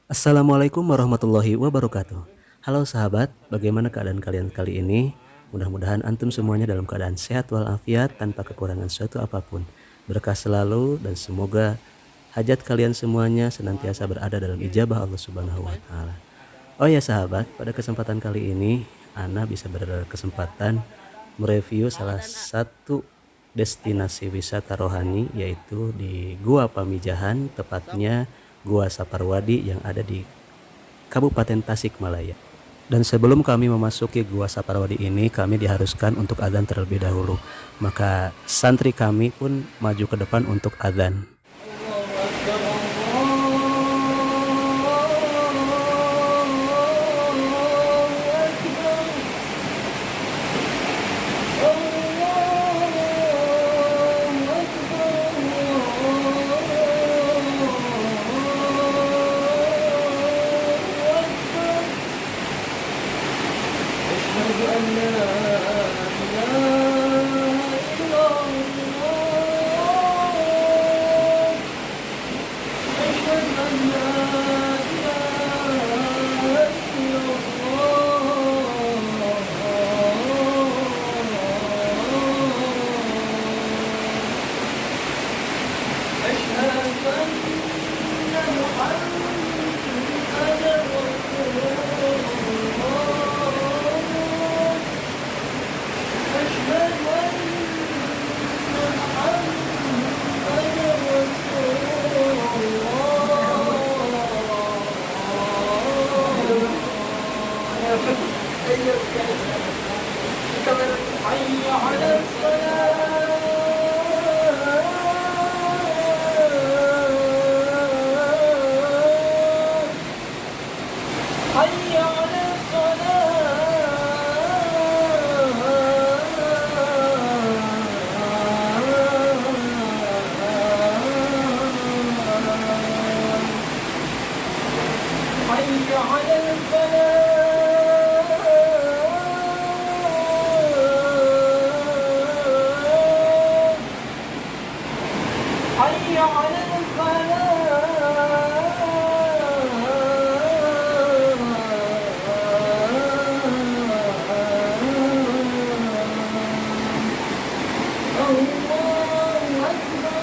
Assalamualaikum warahmatullahi wabarakatuh. Halo sahabat, bagaimana keadaan kalian kali ini? Mudah-mudahan antum semuanya dalam keadaan sehat walafiat tanpa kekurangan suatu apapun. Berkah selalu dan semoga hajat kalian semuanya senantiasa berada dalam ijabah Allah Subhanahu wa taala. Oh ya sahabat, pada kesempatan kali ini Ana bisa berkesempatan mereview salah satu destinasi wisata rohani yaitu di Gua Pamijahan, tepatnya Gua Saparwadi yang ada di Kabupaten Tasikmalaya. Dan sebelum kami memasuki Gua Saparwadi ini, kami diharuskan untuk adzan terlebih dahulu. Maka santri kami pun maju ke depan untuk adzan. حي على الصلاة حي على الصلاة حي على الفلاح حي على الفلاح الله أكبر الله أكبر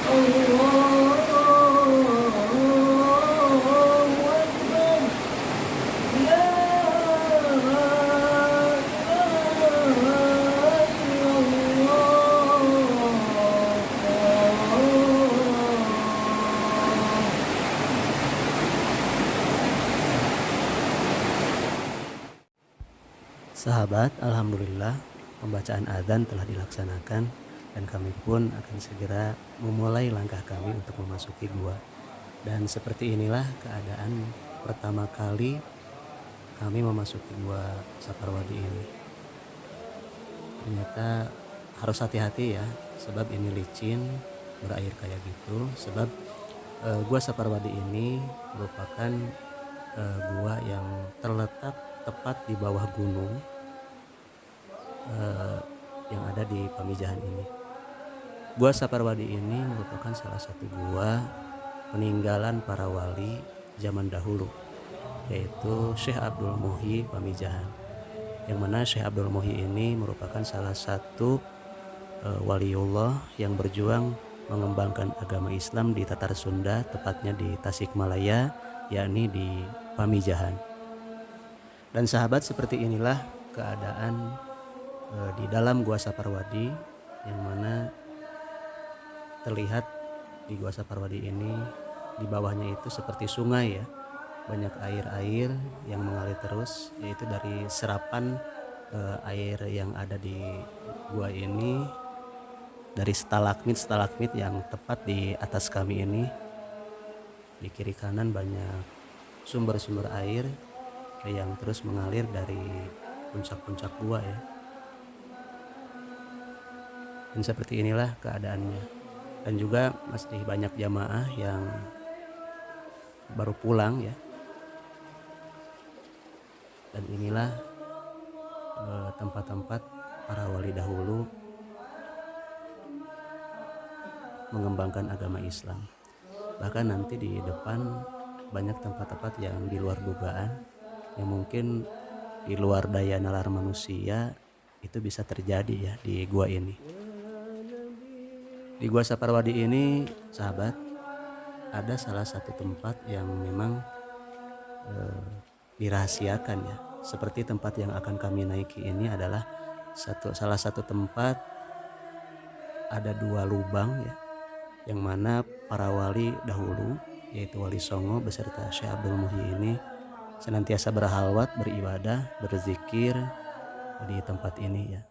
لا إله إلا الله. Sahabat, alhamdulillah pembacaan adzan telah dilaksanakan dan kami pun akan segera memulai langkah kami untuk memasuki gua. Dan seperti inilah keadaan pertama kali kami memasuki Gua Saparwadi ini. Ternyata harus hati-hati ya, sebab ini licin, berair kayak gitu. Sebab Gua Saparwadi ini merupakan gua yang terletak tepat di bawah gunung yang ada di Pamijahan ini. Gua Saparwadi ini merupakan salah satu gua peninggalan para wali zaman dahulu, yaitu Syekh Abdul Muhyi Pamijahan. Yang mana Syekh Abdul Muhyi ini merupakan salah satu waliullah yang berjuang mengembangkan agama Islam di Tatar Sunda, tepatnya di Tasikmalaya, yakni di Pamijahan. Dan sahabat, seperti inilah keadaan di dalam Gua Saparwadi, yang mana terlihat di Gua Saparwadi ini di bawahnya itu seperti sungai ya, banyak air-air yang mengalir terus, yaitu dari serapan air yang ada di gua ini, dari stalagmit yang tepat di atas kami ini. Di kiri kanan banyak sumber-sumber air yang terus mengalir dari puncak-puncak gua ya. Dan seperti inilah keadaannya. Dan juga masih banyak jamaah yang baru pulang ya. Dan inilah tempat-tempat para wali dahulu mengembangkan agama Islam. Bahkan nanti di depan banyak tempat-tempat yang di luar dugaan, yang mungkin di luar daya nalar manusia itu bisa terjadi ya di gua ini. Di gua Saparwadi ini, sahabat, ada salah satu tempat yang memang dirahasiakan ya. Seperti tempat yang akan kami naiki ini adalah salah satu tempat, ada 2 lubang ya, yang mana para wali dahulu yaitu Wali Songo beserta Syekh Abdul Muhyi ini senantiasa berhalwat, beribadah, berzikir di tempat ini ya.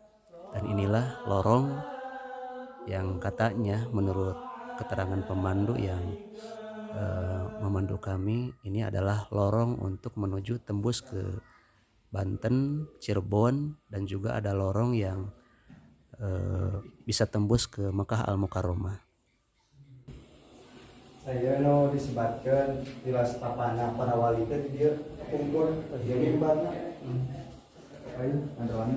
Dan inilah lorong yang katanya menurut keterangan pemandu yang memandu kami, ini adalah lorong untuk menuju tembus ke Banten, Cirebon, dan juga ada lorong yang bisa tembus ke Mekah Al-Mukarramah. Saya no disebatkan tilas tapana para wali teh dia kumpul dia mimbarna. Ayo andawan.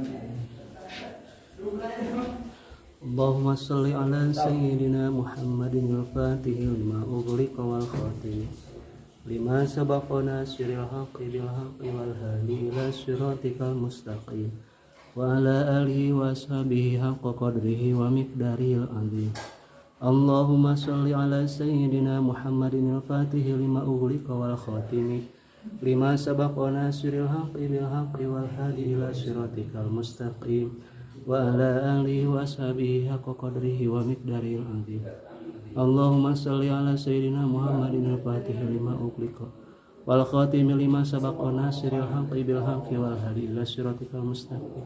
Allahumma sholli ala sayyidina Muhammadin al-Fatih lima ughliqa wal khatim lima sabaqa nasiril haqqi bil haqqi wal hadi ila siratikal mustaqim wa ala alihi wa sahbihi haqqa qadrihi wa miqdaril azim. Allahumma sholli ala sayyidina Muhammadin al-Fatih lima ughliqa wal khatim lima sabaqa nasiril haqqi bil haqqi wal hadi ila siratikal mustaqim wa ala alihi wa sahbihi haqqa qadrihi wa miqdaril azim. Allahumma sholli ala sayyidina Muhammadin al-Fatih lima ughliqa wal khatim lima sabaqa nasiril haqqi bil haqqi wal hadi ila siratikal mustaqim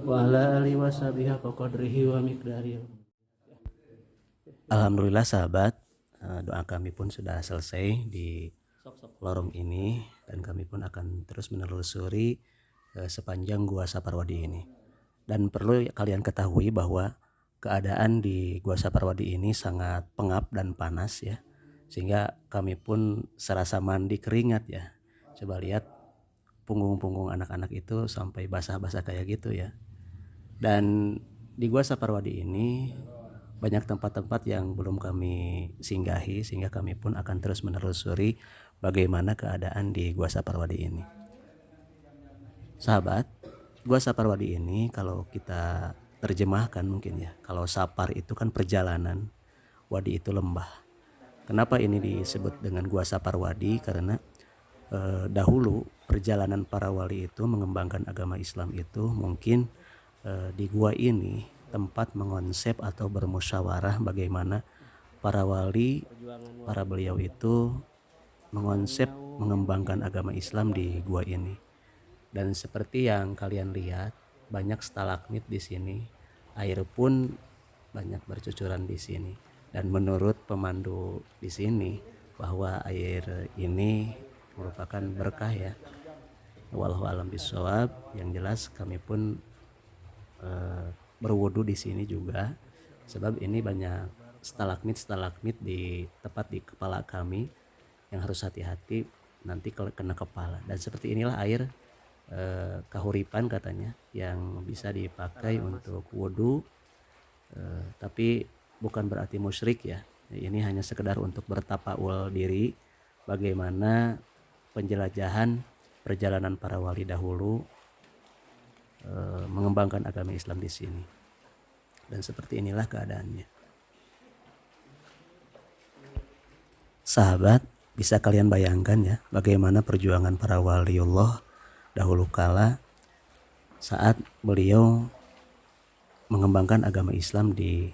wa ala alihi wa sahbihi haqqa qadrihi wa miqdaril. Alhamdulillah sahabat, doa kami pun sudah selesai di lorong ini dan kami pun akan terus menelusuri sepanjang Gua Saparwadi ini. Dan perlu kalian ketahui bahwa keadaan di Gua Saparwadi ini sangat pengap dan panas ya, sehingga kami pun serasa mandi keringat ya. Coba lihat punggung-punggung anak-anak itu sampai basah-basah kayak gitu ya. Dan di Gua Saparwadi ini banyak tempat-tempat yang belum kami singgahi, sehingga kami pun akan terus menelusuri bagaimana keadaan di Gua Saparwadi ini. Sahabat, Gua Saparwadi ini kalau kita terjemahkan mungkin ya, kalau sapar itu kan perjalanan, wadi itu lembah. Kenapa ini disebut dengan Gua Saparwadi? Karena dahulu perjalanan para wali itu mengembangkan agama Islam itu mungkin di gua ini tempat mengonsep atau bermusyawarah bagaimana para wali, para beliau itu mengonsep mengembangkan agama Islam di gua ini. Dan seperti yang kalian lihat, banyak stalagmit di sini, air pun banyak bercucuran di sini. Dan menurut pemandu di sini bahwa air ini merupakan berkah ya. Wallahu a'lam bishawab. Yang jelas kami pun berwudu di sini juga, sebab ini banyak stalagmit di tepat di kepala kami yang harus hati-hati nanti kena kepala. Dan seperti inilah air kahuripan katanya yang bisa dipakai untuk wudu, tapi bukan berarti musyrik ya. Ini hanya sekedar untuk bertapaul diri bagaimana penjelajahan perjalanan para wali dahulu mengembangkan agama Islam di sini. Dan seperti inilah keadaannya. Sahabat, bisa kalian bayangkan ya bagaimana perjuangan para waliullah dahulu kala saat beliau mengembangkan agama Islam di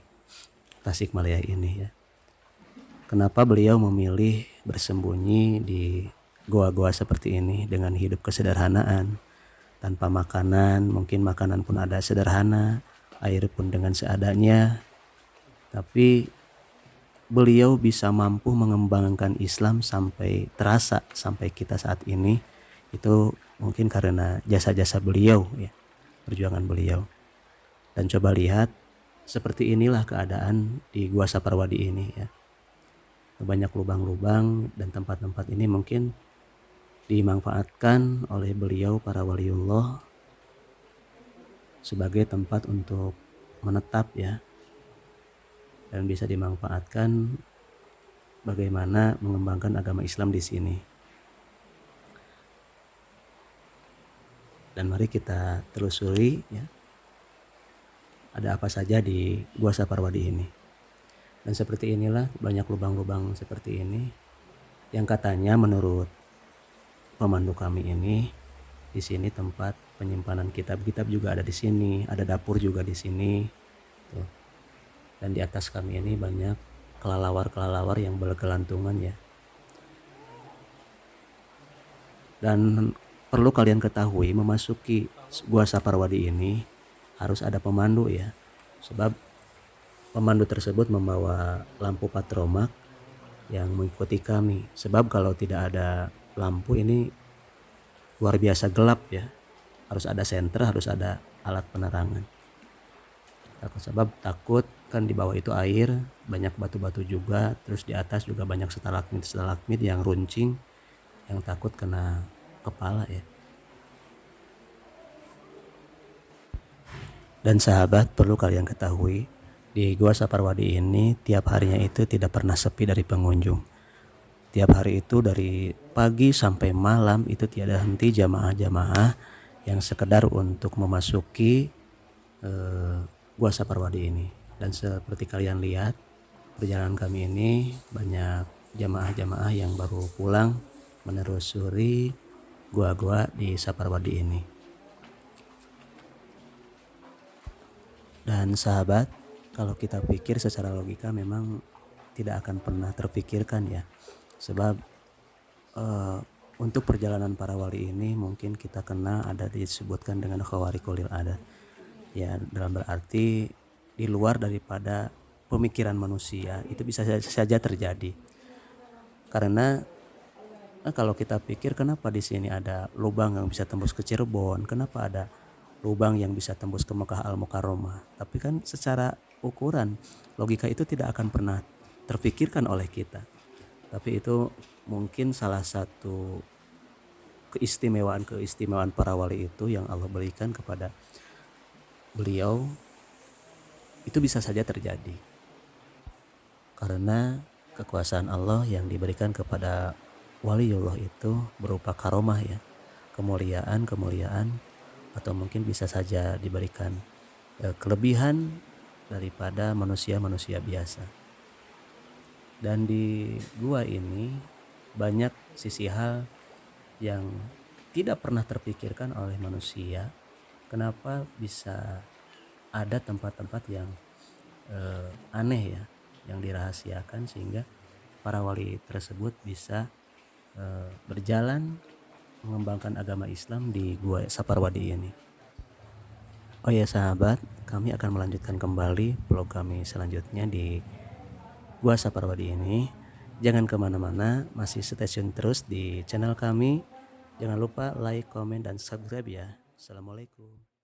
Tasikmalaya ini ya. Kenapa beliau memilih bersembunyi di goa-goa seperti ini dengan hidup kesederhanaan, tanpa makanan, mungkin makanan pun ada sederhana, air pun dengan seadanya, tapi beliau bisa mampu mengembangkan Islam sampai terasa sampai kita saat ini. Itu mungkin karena jasa-jasa beliau ya, perjuangan beliau. Dan coba lihat, seperti inilah keadaan di Gua Saparwadi ini ya. Banyak lubang-lubang dan tempat-tempat ini mungkin dimanfaatkan oleh beliau para waliullah sebagai tempat untuk menetap ya, dan bisa dimanfaatkan bagaimana mengembangkan agama Islam di sini. Dan mari kita telusuri ya, ada apa saja di Gua Saparwadi ini. Dan seperti inilah banyak lubang-lubang seperti ini yang katanya menurut pemandu kami ini, di sini tempat penyimpanan kitab-kitab juga ada di sini, ada dapur juga di sini. Tuh. Dan di atas kami ini banyak kelelawar-kelelawar yang bergelantungan ya. Dan perlu kalian ketahui, memasuki Gua Saparwadi ini harus ada pemandu ya. Sebab pemandu tersebut membawa lampu patromak yang mengikuti kami. Sebab kalau tidak ada lampu ini luar biasa gelap ya. Harus ada senter, harus ada alat penerangan. Sebab takut kan di bawah itu air, banyak batu-batu juga, terus di atas juga banyak stalagmit yang runcing, yang takut kena kepala ya. Dan sahabat, perlu kalian ketahui, di Gua Saparwadi ini tiap harinya itu tidak pernah sepi dari pengunjung. Tiap hari itu dari pagi sampai malam itu tiada henti jamaah-jamaah yang sekedar untuk memasuki Gua Saparwadi ini. Dan seperti kalian lihat, perjalanan kami ini banyak jamaah-jamaah yang baru pulang menelusuri gua-gua di Saparwadi ini. Dan sahabat, kalau kita pikir secara logika memang tidak akan pernah terpikirkan ya. Sebab untuk perjalanan para wali ini mungkin kita kena ada disebutkan dengan khawariqul adat. Ya, dalam berarti di luar daripada pemikiran manusia itu bisa saja terjadi. Karena kalau kita pikir kenapa di sini ada lubang yang bisa tembus ke Cirebon, kenapa ada lubang yang bisa tembus ke Mekah Al-Mukarramah. Tapi kan secara ukuran logika itu tidak akan pernah terpikirkan oleh kita. Tapi itu mungkin salah satu keistimewaan para wali itu yang Allah berikan kepada beliau, itu bisa saja terjadi. Karena kekuasaan Allah yang diberikan kepada waliullah itu berupa karomah ya, kemuliaan atau mungkin bisa saja diberikan kelebihan daripada manusia-manusia biasa. Dan di gua ini banyak sisi hal yang tidak pernah terpikirkan oleh manusia. Kenapa bisa ada tempat-tempat yang aneh ya, yang dirahasiakan sehingga para wali tersebut bisa berjalan mengembangkan agama Islam di Gua Saparwadi ini. Oh ya sahabat, kami akan melanjutkan kembali vlog kami selanjutnya di Gua Saparwadi ini. Jangan kemana-mana, masih stay tune terus di channel kami. Jangan lupa like, komen, dan subscribe ya. Assalamualaikum.